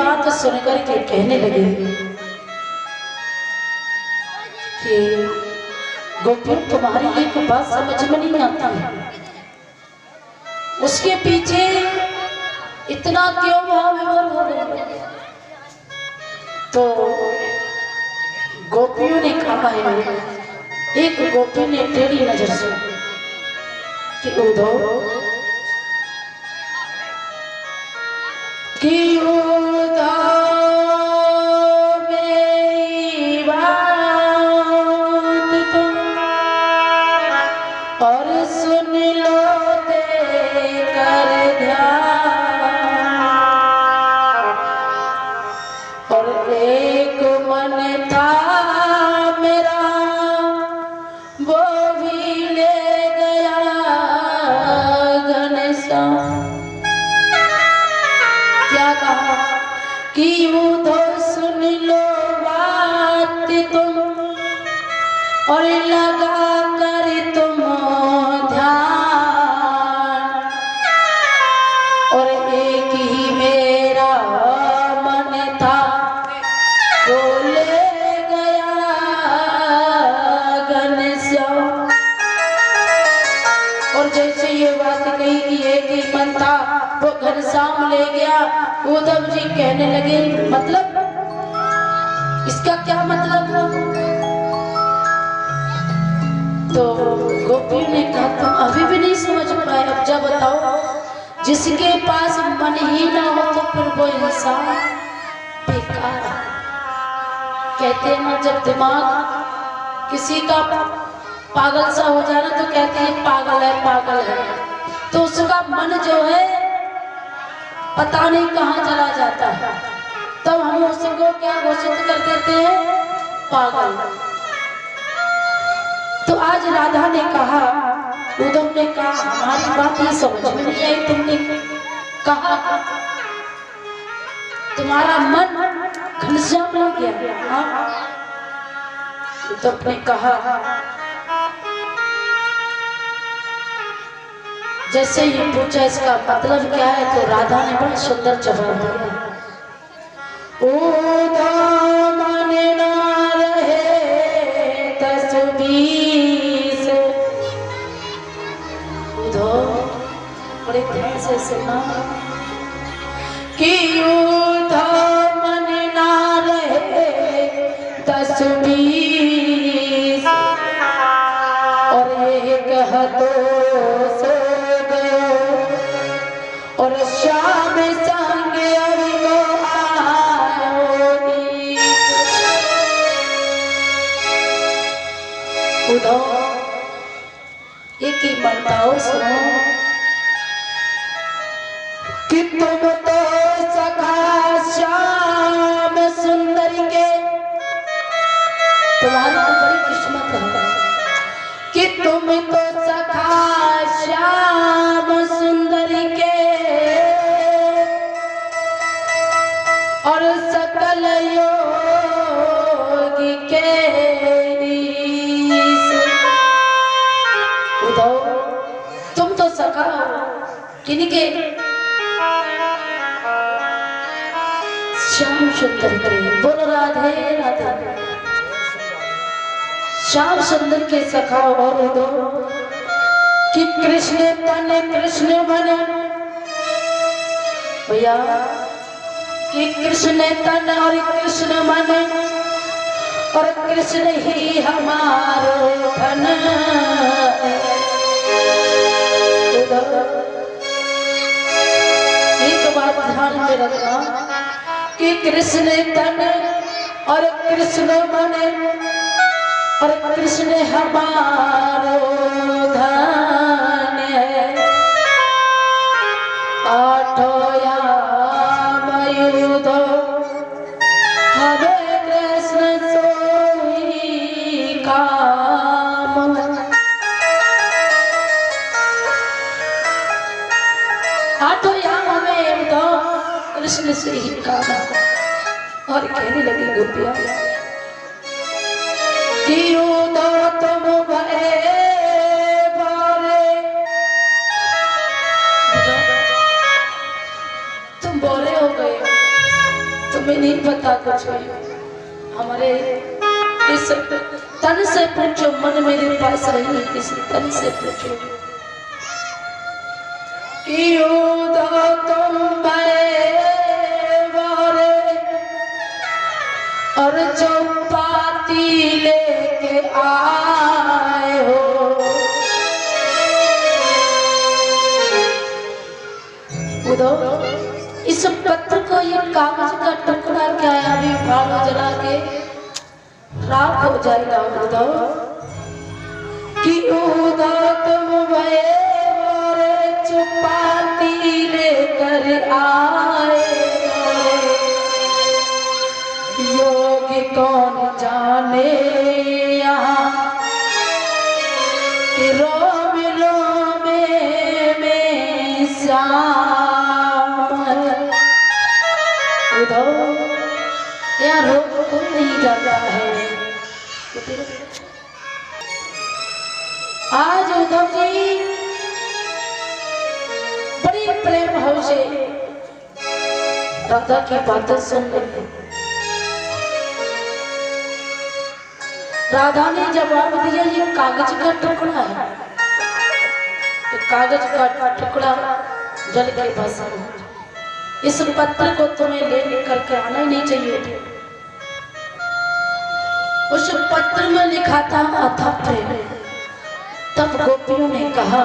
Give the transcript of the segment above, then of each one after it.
बात सुनकर के कहने लगे कि गोपियों तुम्हारी एक बात समझ में नहीं आती है, उसके पीछे इतना क्यों भाव विभोर हो गए। तो गोपियों ने कहा है, एक गोपी ने टेढ़ी नजर से कि उद्धव कि और सुन लो देकर ध्यान, और एक मन था मेरा वो भी ले गया घनश्याम। क्या कहा कि उधर सुन लो बात तुम और लगा कर तुम ध्यान, और एक ही मेरा मन था वो ले गया घनश्याम। और जैसे ये बात कही कि एक ही मन था वो घनश्याम ले गया, उद्धव जी कहने लगे मतलब इसका क्या मतलब। तो गोपियों ने कहा तुम अभी भी नहीं समझ पाए, अब जब बताओ। जिसके पास मन ही ना हो तो फिर वो इंसान बेकार है। कहते हैं ना, जब दिमाग किसी का पागल सा हो जाना तो कहते हैं पागल है पागल है, तो उसका मन जो है पता नहीं कहाँ चला जाता है, तब हम उसको क्या घोषित कर देते हैं, पागल। तो आज राधा ने कहा, उद्धव ने कहा हमारी बात ये समझ में नहीं आई, तुमने कहा तुम्हारा मन घनश्याम हो गया। उद्धव ने कहा, जैसे ही पूछा इसका मतलब क्या है, तो राधा ने बड़ा सुंदर जवाब दिया, मन ना रहे तस्वीर। उद्धव बड़े ध्यान से सुना कि उद्धव मन ना रहे तस्वीर, और एक हतो और शाम संग अविगो आयोगी। उद्धव एक ही बताओ सुनो कि तुम तो सखा श्याम सुंदरी के, तुम्हारी तो बड़ी किस्मत है कि तुम तो सखा श्याम सुंदरी के, और सकल योगी के ईश। उद्धव तुम तो सखा किनके, श्याम सुंदर के। बोलो राधे राधे। श्याम सुंदर के सखा और उद्धव कि कृष्ण तन कृष्ण बने भैया, कि कृष्ण तन और कृष्ण मन, और कृष्ण ही हमारो धन। एक बात ध्यान में रखना कि कृष्ण तन और कृष्ण मन, और कृष्ण हमारो धन है। आठों याम युधो हरे कृष्ण सोई काम। आठों याम हमें युधो कृष्ण से ही काम। और कहने लगी गोपियां कि युधो तुम भये बारे, तुम बोले हो गए नहीं पता कुछ भी। हमारे इस तन से पूछो, मन मेरे पास रही, इस तन से पूछो कि तुम और जो पाती लेके आए हो, उधो इस पत्र को, ये कागज का टुकड़ा क्या है, अभी भाग जला के राख हो जाएगा। उधो कि उधो तुम भये और चुपाती लेकर आए, योगी कौन जाने यहाँ कि रोम रोम में श्याम। उधो यहाँ रोग को नहीं जाता है। आज उद्धव जी बड़ी प्रेम भाव से राधा की बातें सुन रहे। राधा ने जवाब दिया, ये कागज का टुकड़ा है, ये कागज का टुकड़ा जल के भस्म हो, इस पत्र को तुम्हें ले करके आना ही नहीं चाहिए। उस पत्र में लिखा था अथाह प्रेम। तब गोपियों ने कहा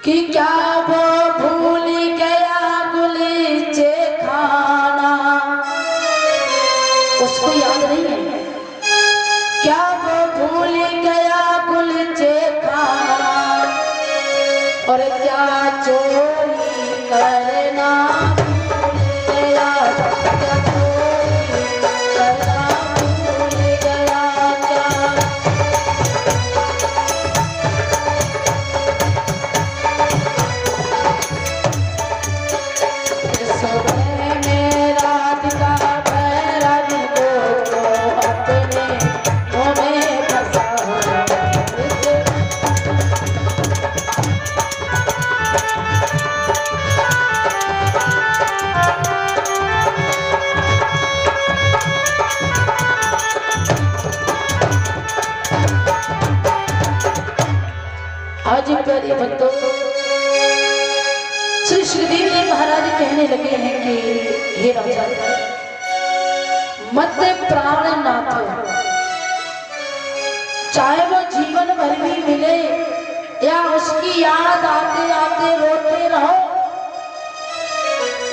कि क्या वो भूल गया गुलीचे खाना, उसको याद नहीं है। क्या वो भूल गया गुलीचे खाना, और क्या चोरी करना भूल गया, क्या चोरी करना भूल गया, क्या सुबह में राधिका बैराग को अपने मुँह में फंसा। आज प्यारे भक्तों, श्री सुखदेव जी महाराज कहने लगे हैं कि हे राजा, मत प्राण नाथ, चाहे वो जीवन भर भी मिले या उसकी याद आते आते रोते रहो,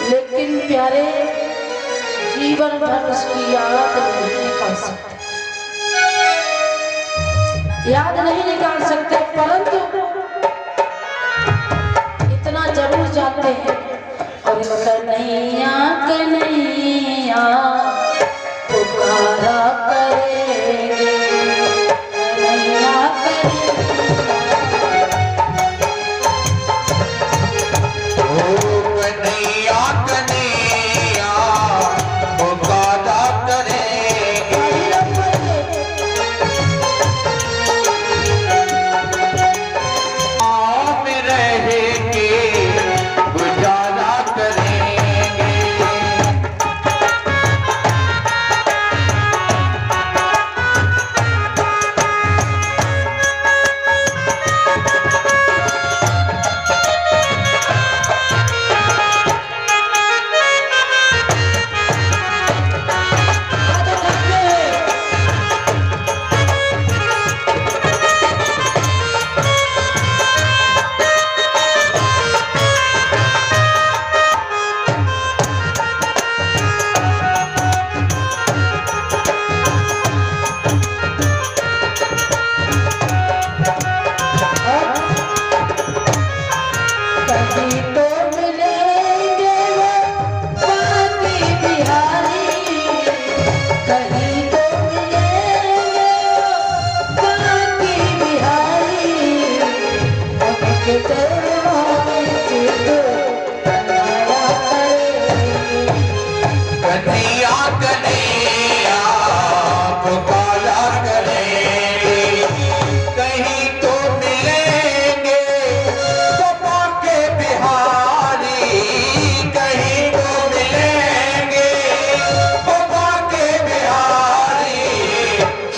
लेकिन प्यारे जीवन भर उसकी याद नहीं निकाल सकते, याद नहीं निकाल सकते। परंतु इतना जरूर जानते हैं, और कन्हैया कन्हैया पुकारा करेंगे, कन्हैया कन्हैया कन्हैया पुकारा करेंगे, आप रहेंगे गुजारा करेंगे।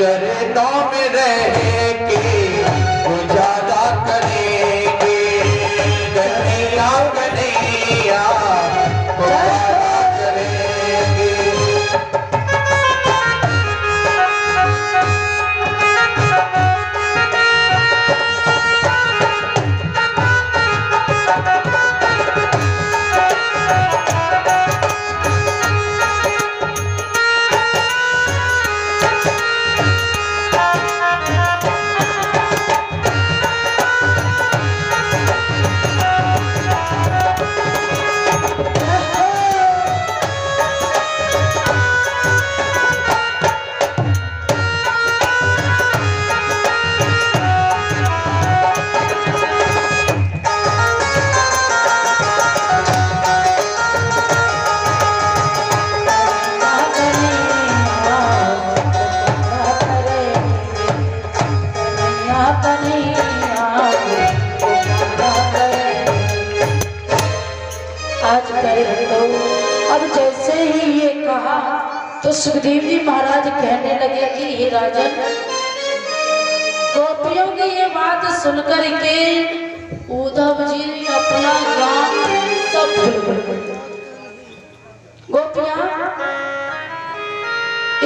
चरणों में रह के गुजारा करेंगे कन्हैया कन्हैया पुकारा करेंगे। आज अब जैसे ही ये कहा तो सुखदेव जी महाराज कहने लगे कि हे राजन, गोपियों की ये बात सुनकर के उद्धव जी ने अपना ज्ञान सब भूल गए। गोपियां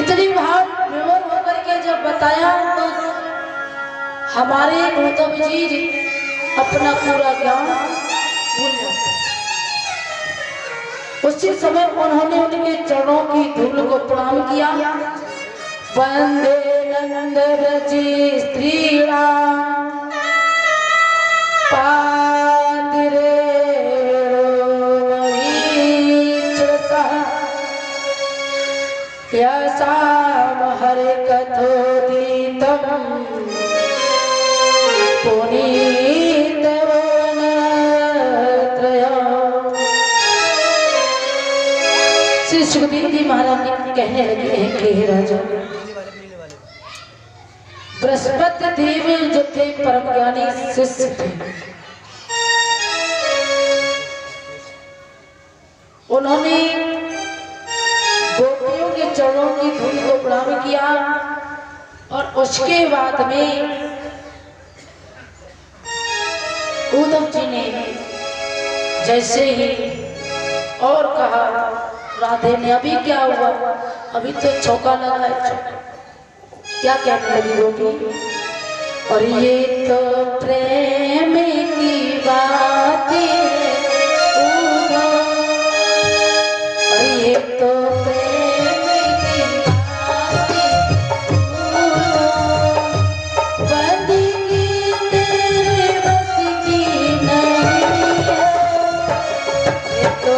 इतनी भाव विवल होकर के जब बताया तो हमारे उद्धव जी अपना पूरा ज्ञान भूल गए। उसी समय उन्होंने उनके चरणों की धूल को प्रणाम किया। वंदे नंद रजी स्त्रीणाम पातिरे यसाम हरे कथोदितम पुनीत श्री सुखदेव जी महाराज कहने लगे हैं कि हे राजा, बृहस्पति देव जो थे परम ज्ञानी शिष्य थे, उन्होंने गोपियों के चरणों की धूल को प्रणाम किया और उसके बाद में उद्धव जी ने जैसे ही और कहा, राधे ने अभी क्या हुआ, अभी तो चौका लगा है, क्या कहने लगी गोपी, और ये तो प्रेम की बात है और ये तो प्रेम की बात बंदगी तेरे बस की नहीं है, ये तो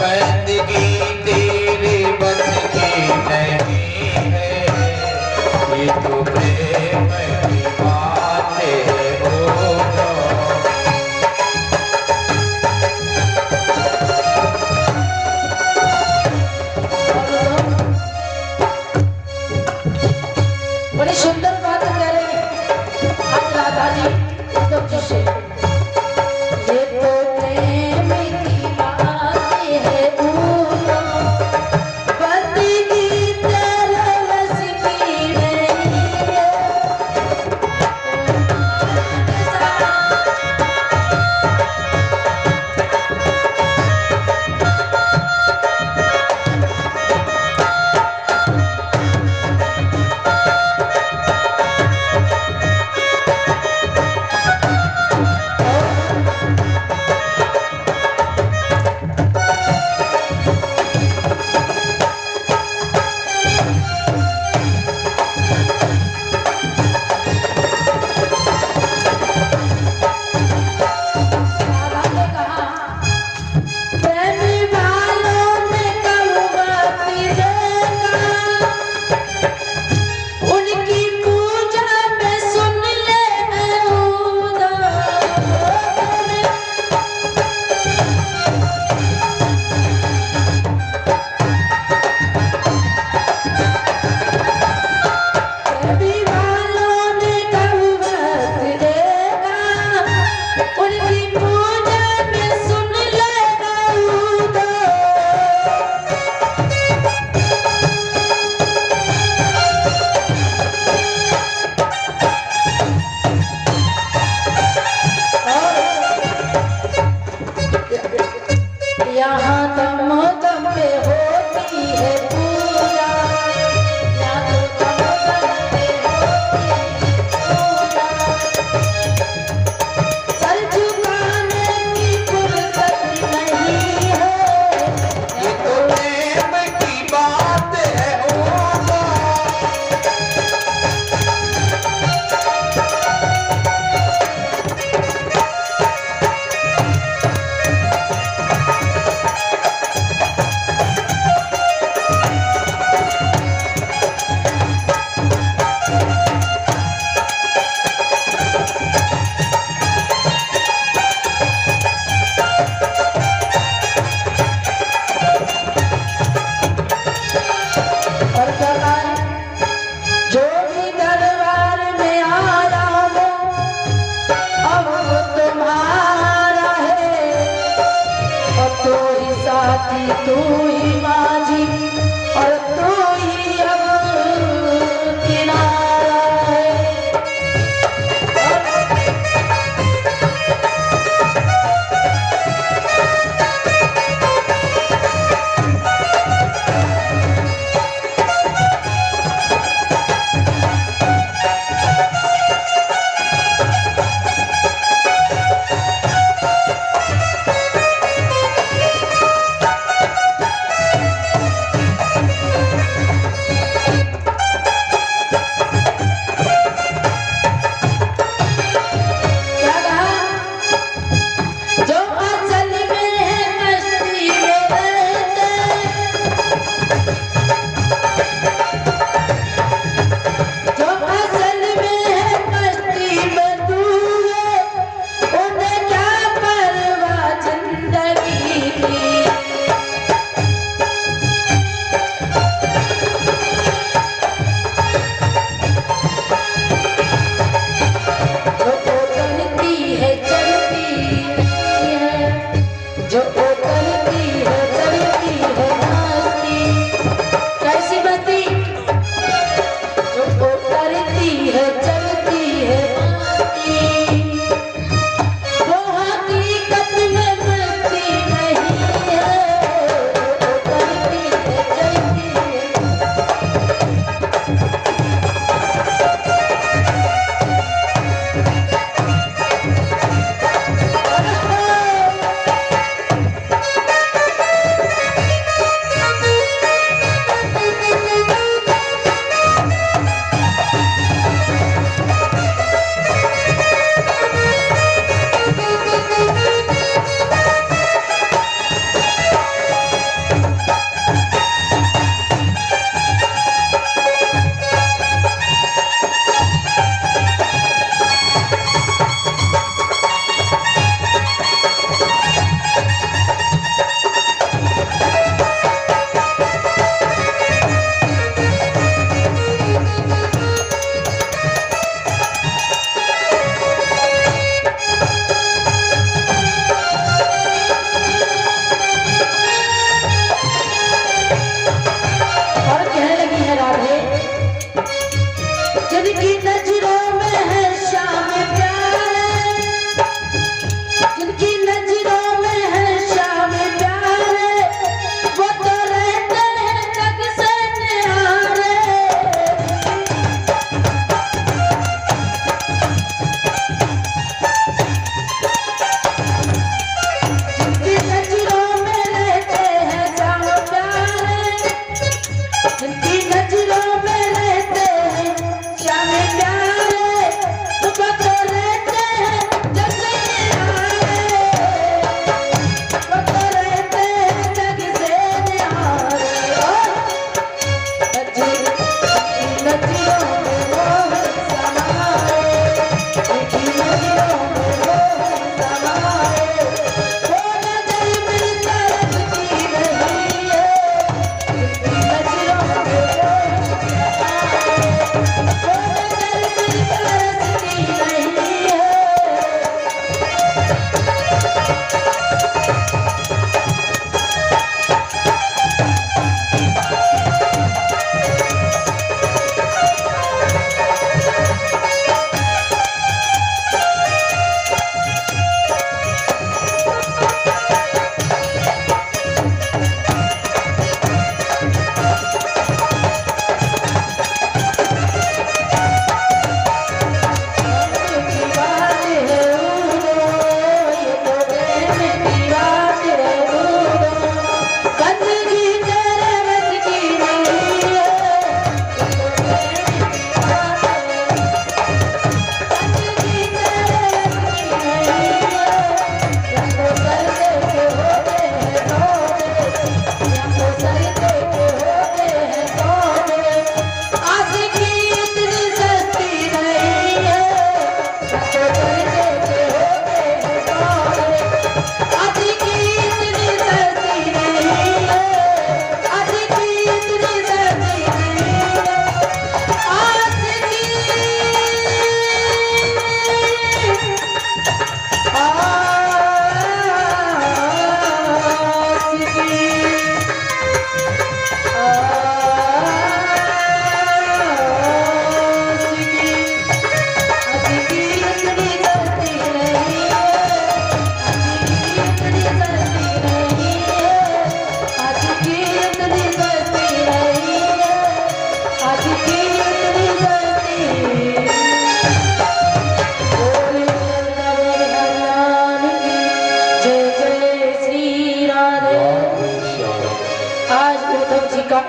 बंदगी तेरे बस की नहीं है, ये तो प्रेम की बात ही माझी और तू ही अब किनारा है।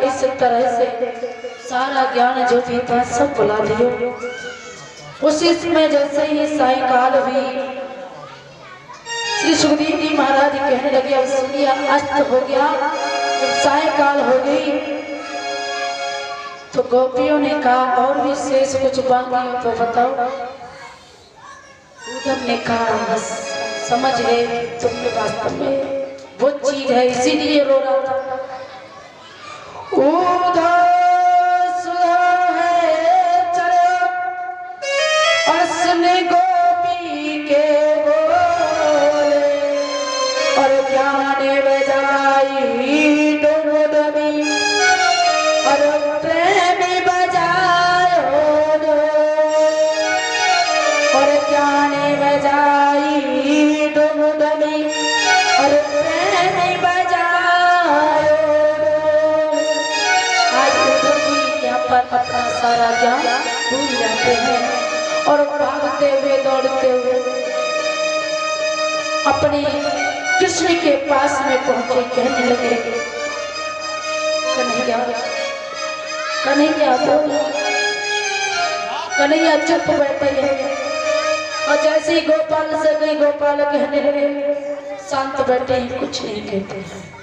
इस तरह से सारा ज्ञान जो भी था सब बुला दियो। उसी समय जैसे ही सायकाल हुई, श्री सुखदेव जी महाराज कहने लगे अब सूर्य अस्त हो गया, जब सायकाल हो गई तो गोपियों ने कहा और भी शेष कुछ बाकी हो तो बताओ। उद्धव ने कहा बस समझ गए तुमने वास्तव में वो चीज है इसीलिए रो रहा था। उदास है चलो और सुन गोपी के बोले और ज्ञान बजाई डोडमी और प्रेम बजायो और ज्ञान बजाई डोडमी और प्रेम बजायो। आज उद्धव जी यहाँ पर अपना सारा ज्ञान भूल जाते हैं और भागते हुए दौड़ते हुए अपने कृष्ण के पास में पहुंचे, कहने लगे कन्हैया कन्हैया बोलो। कन्हैया चुप बैठे हैं और जैसे ही गोपाल से गई गोपाल कहने लगे शांत बैठे हैं कुछ नहीं कहते हैं।